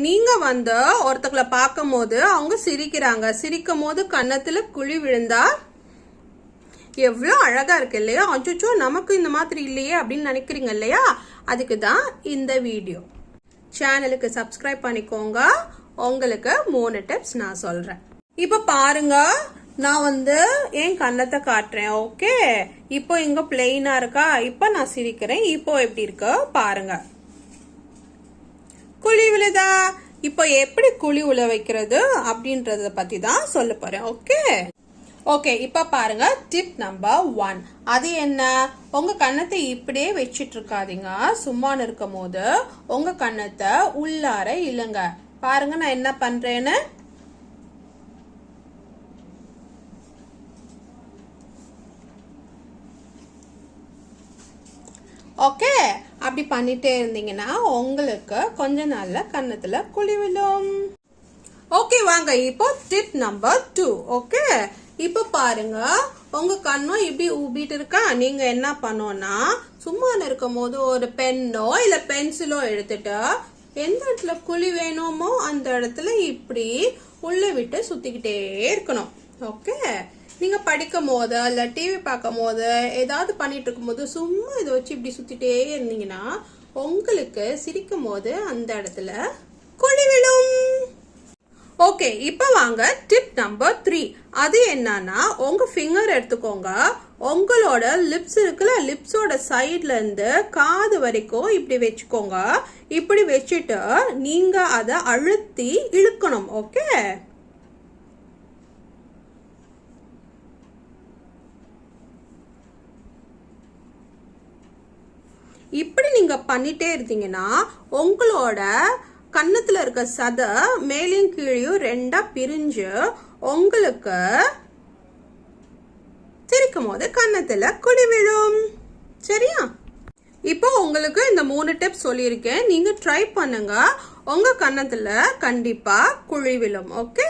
நீங்க ஒருத்தங்களை பார்க்கும் போது அவங்க சிரிக்கிறாங்க, சிரிக்கும் போது கன்னத்துல குழி விழுந்தா எவ்வளவு அழகா இருக்கு இல்லையா? அச்சோ நமக்கு இந்த மாதிரி இல்லையே அப்படின்னு நினைக்கிறீங்க இல்லையா? அதுக்கு தான் இந்த வீடியோ. சேனலுக்கு சப்ஸ்கிரைப் பண்ணிக்கோங்க. உங்களுக்கு 3 டிப்ஸ் நான் சொல்றேன். இப்ப பாருங்க, நான் என் கன்னத்தை காட்டுறேன். ஓகே, இப்போ இங்க பிளெயினா இருக்கா? இப்ப நான் சிரிக்கிறேன். இப்போ எப்படி இருக்கு பாருங்க. குழி விழுதா? இப்போ எப்படி குழி உள்ள வைக்கிறது அப்படின்றத பத்தி தான் சொல்ல போறேன். ஓகே, இப்ப பாருங்க, டிப் நம்பர் 1. அது என்ன? உங்க கன்னத்தை இப்படியே வச்சிட்டு இருக்காதீங்க. சும்மா இருக்கும் போது உங்க கன்னத்தை உள்ளார இழுங்க. பாருங்க நான் என்ன பண்றேன்னு. ஓகே, அப்படி பண்ணிட்டே இருந்தீங்கன்னா உங்களுக்கு கொஞ்ச நாள்ல கன்னத்துல குழி விழும். ஓகே, வாங்க இப்போ டிப் நம்பர் 2. ஓகே, இப்ப பாருங்க, உங்க கண்ணம் இப்படி ஊபிட்டு இருக்கா? நீங்க என்ன பண்ணோம்னா, சும்மா இருக்கும் போது ஒரு பென்னோ இல்ல பென்சிலோ எடுத்துட்டு எந்த இடத்துல குழி வேணுமோ அந்த இடத்துல இப்படி உள்ள விட்டு சுத்திக்கிட்டே இருக்கணும். ஓகே, நீங்க படிக்கும் போது இல்ல டிவி பார்க்கும் போது ஏதாவது பண்ணிட்டு இருக்கும் போது சும்மா இதை வச்சு இப்படி சுத்திட்டே இருந்தீங்கன்னா உங்களுக்கு சிரிக்கும் போது அந்த இடத்துல குழி விழும். ஓகே, இப்ப வாங்க டிப் நம்பர் 3. அது என்னன்னா, உங்க ஃபிங்கர் எடுத்துக்கோங்க. உங்களோட லிப்ஸ் இருக்குல்ல, லிப்ஸோட சைட்ல இருந்து காது வரைக்கும் இப்படி வச்சுக்கோங்க. இப்படி வச்சுட்டு நீங்க அதை அழுத்தி இழுக்கணும். ஓகே, இப்படி நீங்க பண்ணிட்டே இருந்தீங்கன்னா உங்களோட கன்னத்துல இருக்க சதை மேலையும் கீழையும் 2ஆ பிரிஞ்சு உங்களுக்கு சிரிக்கும் போது கன்னத்துல குழி விழும். சரியா? இப்போ உங்களுக்கு இந்த 3 டிப்ஸ் சொல்லியிருக்கேன். நீங்க ட்ரை பண்ணுங்க. உங்க கன்னத்துல கண்டிப்பா குழி விழும். ஓகே.